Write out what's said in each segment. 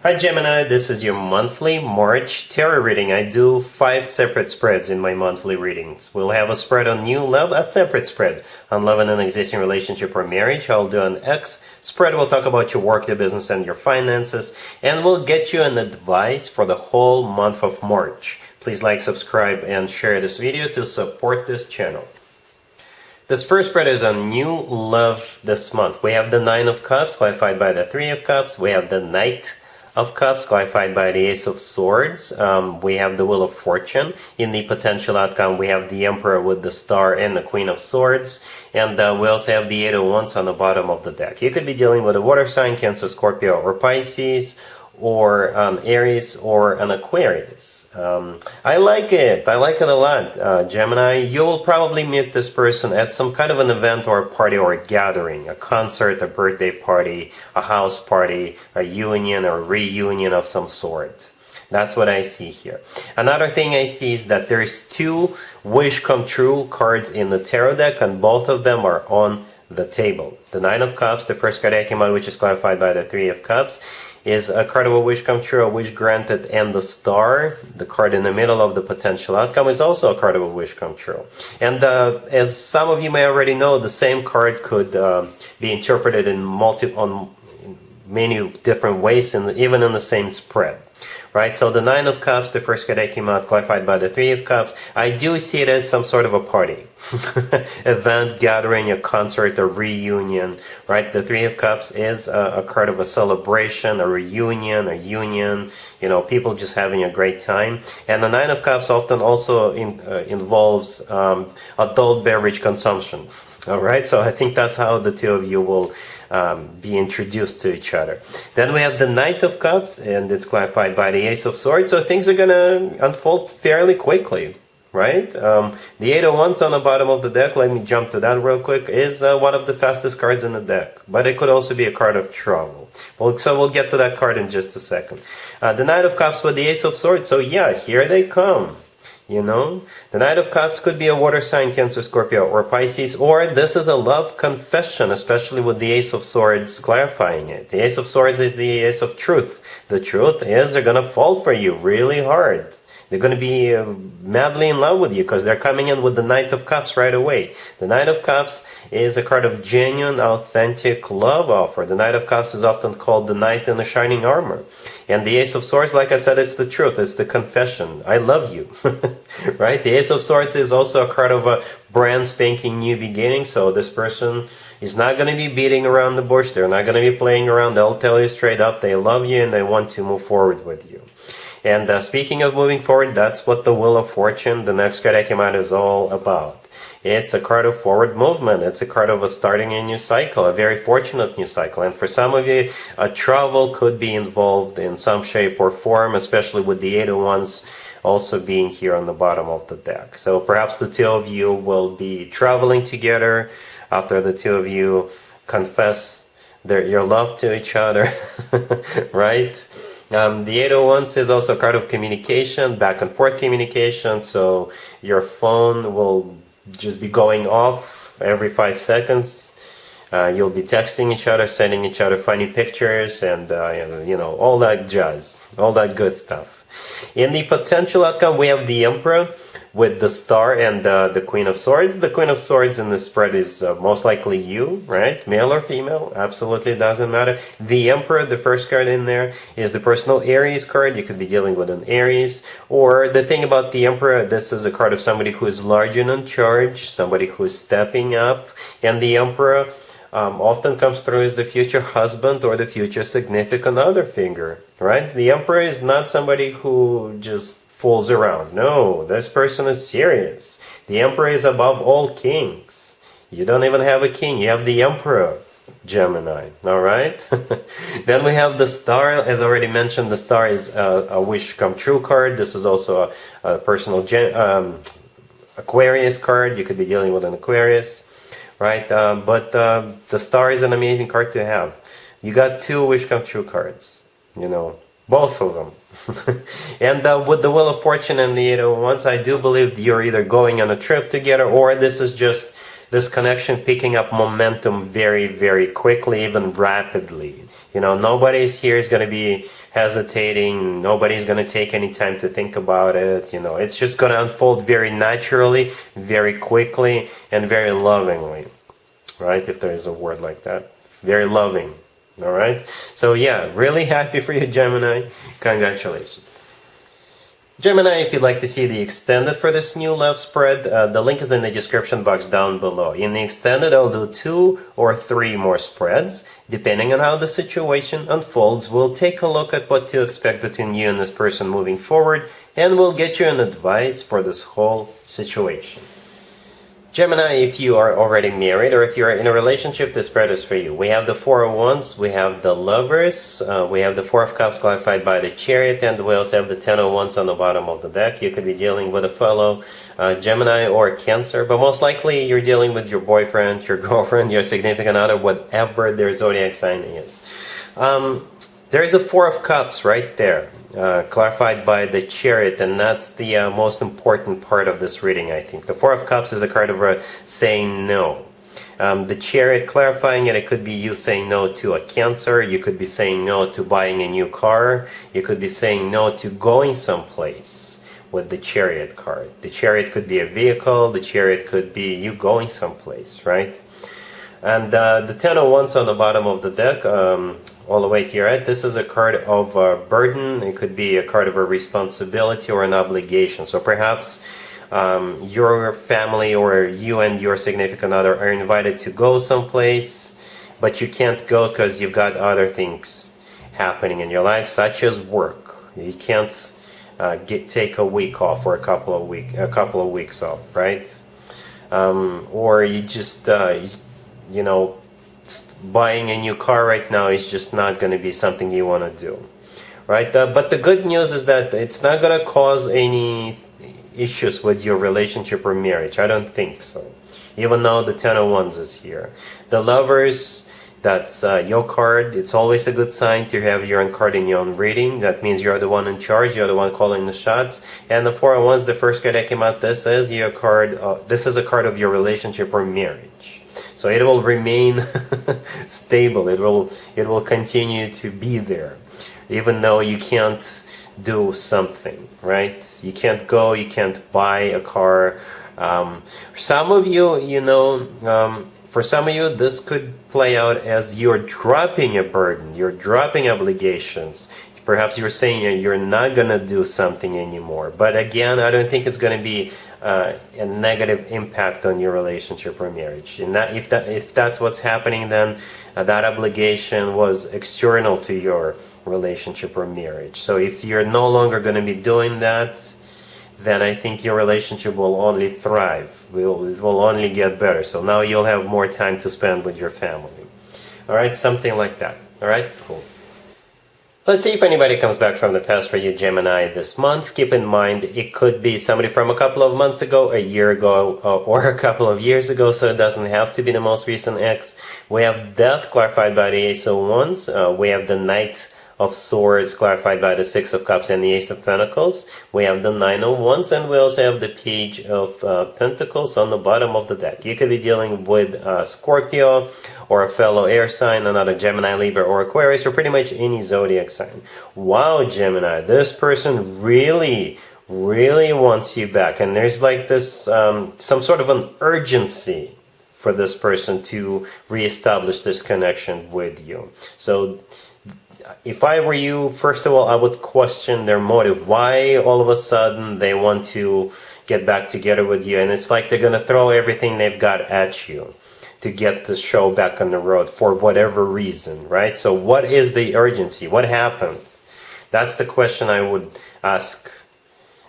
Hi Gemini, this is your monthly March tarot reading. I do 5 separate spreads in my monthly readings. We'll have a spread on new love, a separate spread on love and an existing relationship or marriage. I'll do an X spread. We'll talk about your work, your business, and your finances. And we'll get you an advice for the whole month of March. Please like, subscribe, and share this video to support this channel. This first spread is on new love this month. We have the Nine of Cups, clarified by the Three of Cups. We have the Knight of Cups, clarified by the Ace of Swords. We have the Wheel of Fortune. In the potential outcome, we have the Emperor with the Star and the Queen of Swords. And we also have the Eight of Wands on the bottom of the deck. You could be dealing with a water sign, Cancer, Scorpio, or Pisces, or an Aries, or an Aquarius. I like it. I like it a lot, Gemini. You will probably meet this person at some kind of an event or a party or a gathering, a concert, a birthday party, a house party, a union or reunion of some sort. That's what I see here. Another thing I see is that there's 2 wish come true cards in the tarot deck, and both of them are on the table. The Nine of Cups, the first card I came out, which is clarified by the Three of Cups, is a card of a wish come true, a wish granted, and the Star, the card in the middle of the potential outcome, is also a card of a wish come true. And as some of you may already know, the same card could be interpreted in many different ways, even in the same spread. Right, so the Nine of Cups, the first card that came out, clarified by the Three of Cups, I do see it as some sort of a party, event, gathering, a concert, a reunion, right? The Three of Cups is a card of a celebration, a reunion, a union, you know, people just having a great time. And the Nine of Cups often also involves adult beverage consumption, all right? So I think that's how the two of you will be introduced to each other. Then we have the Knight of Cups, and it's clarified by the Ace of Swords, so things are gonna unfold fairly quickly, right? The Eight of Wands on the bottom of the deck, let me jump to that real quick, is one of the fastest cards in the deck, but it could also be a card of travel. So we'll get to that card in just a second. The Knight of Cups with the Ace of Swords, so yeah, here they come. You know, the Knight of Cups could be a water sign, Cancer, Scorpio, or Pisces, or this is a love confession, especially with the Ace of Swords clarifying it. The Ace of Swords is the Ace of Truth. The truth is they're going to fall for you really hard. They're going to be madly in love with you because they're coming in with the Knight of Cups right away. The Knight of Cups is a card of genuine, authentic love offer. The Knight of Cups is often called the Knight in the Shining Armor. And the Ace of Swords, like I said, it's the truth. It's the confession. I love you. Right? The Ace of Swords is also a card of a brand spanking new beginning. So this person is not going to be beating around the bush. They're not going to be playing around. They'll tell you straight up they love you and they want to move forward with you. And speaking of moving forward, that's what the Wheel of Fortune, the next card that came out, is all about. It's a card of forward movement. It's a card of a starting a new cycle, a very fortunate new cycle. And for some of you, a travel could be involved in some shape or form, especially with the Eight of Wands also being here on the bottom of the deck. So perhaps the two of you will be traveling together after the two of you confess your love to each other, right? The Eight of Wands is also a card of communication, back and forth communication. So your phone will just be going off every 5 seconds. You'll be texting each other, sending each other funny pictures, and you know, all that jazz, all that good stuff. In the potential outcome, we have the Emperor with the Star and the Queen of Swords. The Queen of Swords in this spread is most likely you, right? Male or female, absolutely doesn't matter. The Emperor, the first card in there, is the personal Aries card. You could be dealing with an Aries. Or the thing about the Emperor, this is a card of somebody who is large and in charge, somebody who is stepping up. And the Emperor often comes through as the future husband or the future significant other figure, right? The Emperor is not somebody who just fools around. No, this person is serious. The Emperor is above all kings. You don't even have a king. You have the Emperor, Gemini. All right? Then we have the Star. As already mentioned, the Star is a wish come true card. This is also a personal Aquarius card. You could be dealing with an Aquarius, right? But the Star is an amazing card to have. You got 2 wish come true cards, you know, both of them. And with the Wheel of Fortune and the Eight of Wands, I do believe you're either going on a trip together, or this is just this connection picking up momentum very, very quickly, even rapidly. Nobody's here is going to be hesitating. Nobody's going to take any time to think about it. It's just going to unfold very naturally, very quickly, and very lovingly. Right? If there is a word like that. Very loving. All right? So yeah, really happy for you, Gemini. Congratulations. Gemini, if you'd like to see the extended for this new love spread, the link is in the description box down below. In the extended, I'll do 2 or 3 more spreads. Depending on how the situation unfolds, we'll take a look at what to expect between you and this person moving forward, and we'll get you an advice for this whole situation. Gemini, if you are already married or if you're in a relationship, this spread is for you. We have the Four of Wands, we have the Lovers, we have the Four of Cups clarified by the Chariot, and we also have the Ten of Wands on the bottom of the deck. You could be dealing with a fellow Gemini or Cancer, but most likely you're dealing with your boyfriend, your girlfriend, your significant other, whatever their zodiac sign is. There is a Four of Cups right there. Clarified by the Chariot, and that's the most important part of this reading, I think. The Four of Cups is a card of saying no. The Chariot clarifying it could be you saying no to a Cancer, you could be saying no to buying a new car, you could be saying no to going someplace with the Chariot card. The Chariot could be a vehicle, the Chariot could be you going someplace, right? And the Ten of Wands on the bottom of the deck, all the way to your right, this is a card of burden. It could be a card of a responsibility or an obligation. So perhaps your family or you and your significant other are invited to go someplace, but you can't go because you've got other things happening in your life, such as work. You can't take a week off or a couple of weeks off, right? Or you just buying a new car right now is just not going to be something you want to do, right? But the good news is that it's not going to cause any issues with your relationship or marriage. I don't think so, even though the Ten of Wands is here. The Lovers, that's your card. It's always a good sign to have your own card in your own reading. That means you're the one in charge, you're the one calling the shots. And the Four of Wands, the first card that came out, this is your card. This is a card of your relationship or marriage. So it will remain stable. It will continue to be there, even though you can't do something, right? You can't go, you can't buy a car. Some of you, for some of you, this could play out as you're dropping a burden, you're dropping obligations. Perhaps you're saying you're not going to do something anymore. But again, I don't think it's going to be a negative impact on your relationship or marriage. And if that's what's happening, then that obligation was external to your relationship or marriage. So if you're no longer going to be doing that, then I think your relationship will only thrive. It will only get better. So now you'll have more time to spend with your family. All right, something like that. All right, cool. Let's see if anybody comes back from the past for you, Gemini, this month. Keep in mind, it could be somebody from a couple of months ago, a year ago, or a couple of years ago, so it doesn't have to be the most recent ex. We have Death, clarified by the Ace of Wands. We have the Knight of Swords, clarified by the Six of Cups and the Ace of Pentacles. We have the Nine of Wands, and we also have the Page of Pentacles on the bottom of the deck. You could be dealing with Scorpio, or a fellow air sign, another Gemini, Libra, or Aquarius, or pretty much any zodiac sign. Wow, Gemini, this person really wants you back. And there's like this, some sort of an urgency for this person to reestablish this connection with you. So if I were you, first of all, I would question their motive. Why all of a sudden they want to get back together with you? And it's like they're going to throw everything they've got at you to get the show back on the road for whatever reason, right? So what is the urgency? What happened? That's the question I would ask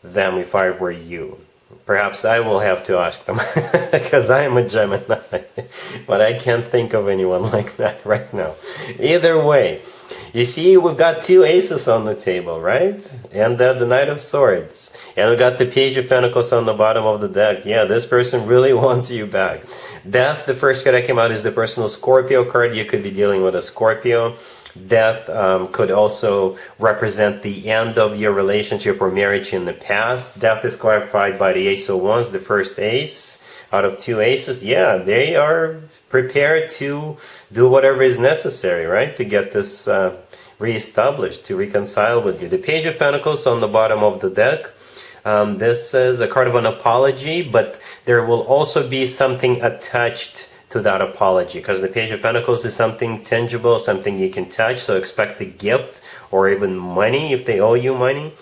them if I were you. Perhaps I will have to ask them because I am a Gemini, but I can't think of anyone like that right now. Either way, you see, we've got two aces on the table, right? And the Knight of Swords. And we got the Page of Pentacles on the bottom of the deck. Yeah, this person really wants you back. Death, the first card that came out, is the personal Scorpio card. You could be dealing with a Scorpio. Death could also represent the end of your relationship or marriage in the past. Death is clarified by the Ace of Wands, the first ace. out of 2 aces, yeah, they are prepared to do whatever is necessary, right, to get this reestablished, to reconcile with you. The Page of Pentacles on the bottom of the deck. This is a card of an apology, but there will also be something attached to that apology, because the Page of Pentacles is something tangible, something you can touch, so expect a gift or even money if they owe you money.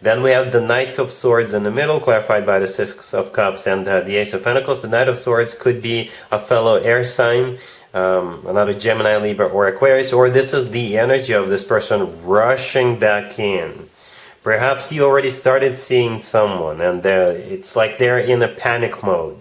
Then we have the Knight of Swords in the middle, clarified by the Six of Cups and the Ace of Pentacles. The Knight of Swords could be a fellow air sign, another Gemini, Libra, or Aquarius, or this is the energy of this person rushing back in. Perhaps you already started seeing someone and it's like they're in a panic mode,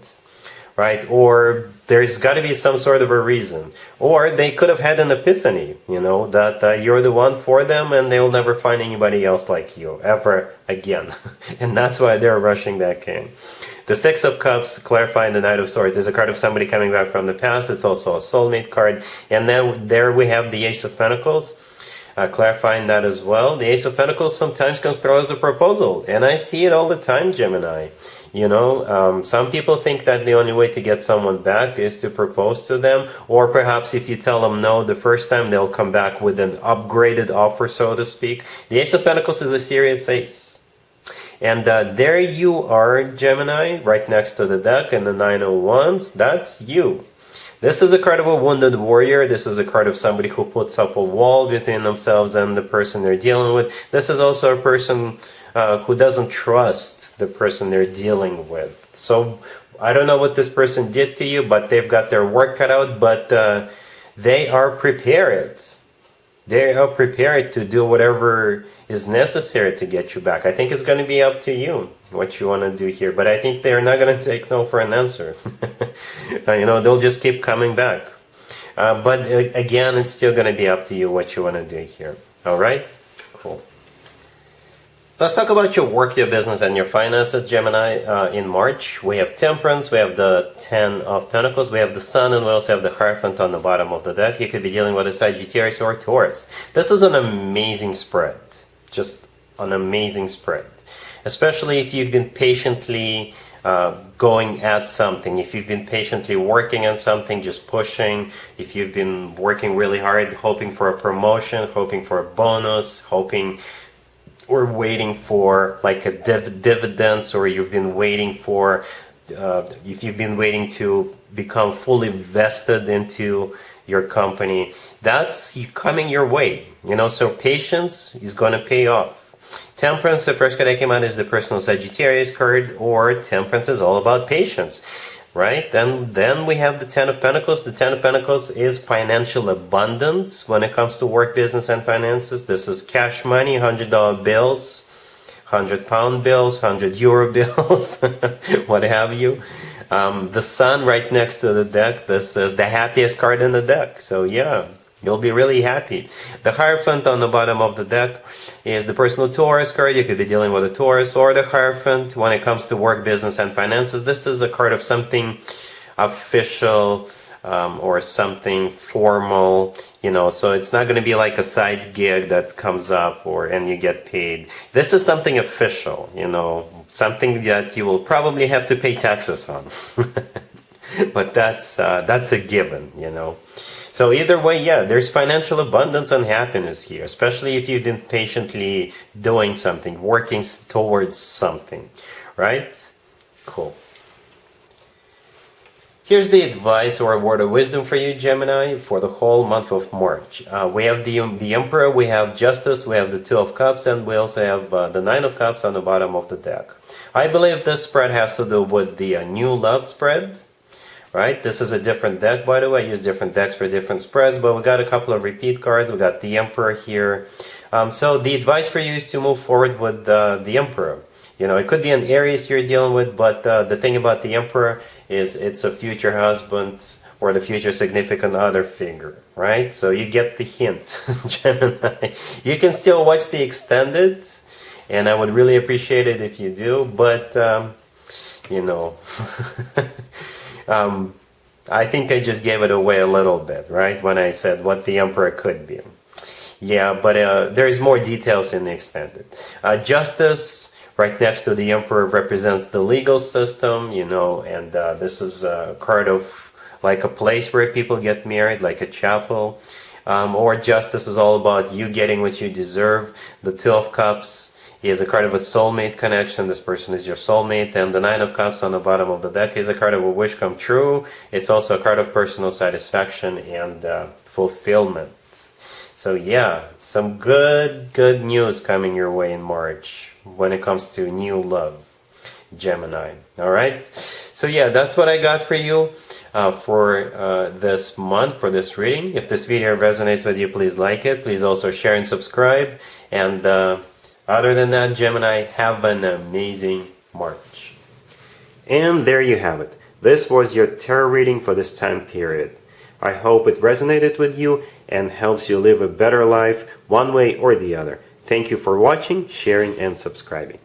right? Or there's got to be some sort of a reason. Or they could have had an epiphany, that you're the one for them and they'll never find anybody else like you ever again. And that's why they're rushing back in. The Six of Cups, clarifying the Knight of Swords, is a card of somebody coming back from the past. It's also a soulmate card. And then there we have the Ace of Pentacles, clarifying that as well. The Ace of Pentacles sometimes comes through as a proposal. And I see it all the time, Gemini. Some people think that the only way to get someone back is to propose to them, or perhaps if you tell them no the first time, they'll come back with an upgraded offer, so to speak. The Ace of Pentacles is a serious ace. And there you are, Gemini, right next to the deck, and the Nine of Wands. That's you. This is a card of a wounded warrior. This is a card of somebody who puts up a wall between themselves and the person they're dealing with. This is also a person who doesn't trust the person they're dealing with. So I don't know what this person did to you, but they've got their work cut out, but they are prepared. They are prepared to do whatever is necessary to get you back. I think it's going to be up to you what you want to do here, but I think they're not going to take no for an answer. They'll just keep coming back. But again, it's still going to be up to you what you want to do here. All right? Cool. Let's talk about your work, your business, and your finances, Gemini. In March, we have Temperance, we have the Ten of Pentacles, we have the Sun, and we also have the Hierophant on the bottom of the deck. You could be dealing with a Sagittarius or Taurus. This is an amazing spread. Just an amazing spread. Especially if you've been patiently going at something, if you've been patiently working on something, just pushing, if you've been working really hard, hoping for a promotion, hoping for a bonus, hoping or waiting for like a dividends, or you've been waiting for, if you've been waiting to become fully vested into your company, that's coming your way. So patience is going to pay off. Temperance, the first card that came out, is the personal Sagittarius card, or Temperance is all about patience, right? Then we have the Ten of Pentacles. The Ten of Pentacles is financial abundance when it comes to work, business, and finances. This is cash money, $100 bills, £100 bills, €100 bills, what have you. The Sun right next to the deck. This is the happiest card in the deck. So yeah, you'll be really happy. The Hierophant on the bottom of the deck is the personal Taurus card. You could be dealing with a Taurus or the Hierophant when it comes to work, business, and finances. This is a card of something official or something formal, so it's not going to be like a side gig that comes up and you get paid. This is something official, something that you will probably have to pay taxes on. But that's a given, So either way, yeah, there's financial abundance and happiness here, especially if you've been patiently doing something, working towards something, right? Cool. Here's the advice or a word of wisdom for you, Gemini, for the whole month of March. We have the Emperor, we have Justice, we have the Two of Cups, and we also have the Nine of Cups on the bottom of the deck. I believe this spread has to do with the new love spread. Right, this is a different deck, by the way. I use different decks for different spreads, but we got a couple of repeat cards. We got the Emperor here. So the advice for you is to move forward with the Emperor. It could be an Aries you're dealing with, but the thing about the Emperor is it's a future husband or the future significant other figure, right? So you get the hint, Gemini. You can still watch the extended, and I would really appreciate it if you do, but, I think I just gave it away a little bit, right? When I said what the Emperor could be. Yeah, but there's more details in the extended. Justice Right next to the Emperor represents the legal system, and this is a card of like a place where people get married, like a chapel. Or Justice is all about you getting what you deserve. The Two of Cups is a card of a soulmate connection. This person is your soulmate. And the Nine of Cups on the bottom of the deck is a card of a wish come true. It's also a card of personal satisfaction and fulfillment. So yeah, some good news coming your way in March when it comes to new love, Gemini. All right? So yeah, that's what I got for you for this month, for this reading. If this video resonates with you, please like it. Please also share and subscribe. And other than that, Gemini, have an amazing March. And there you have it. This was your tarot reading for this time period. I hope it resonated with you and helps you live a better life one way or the other. Thank you for watching, sharing, and subscribing.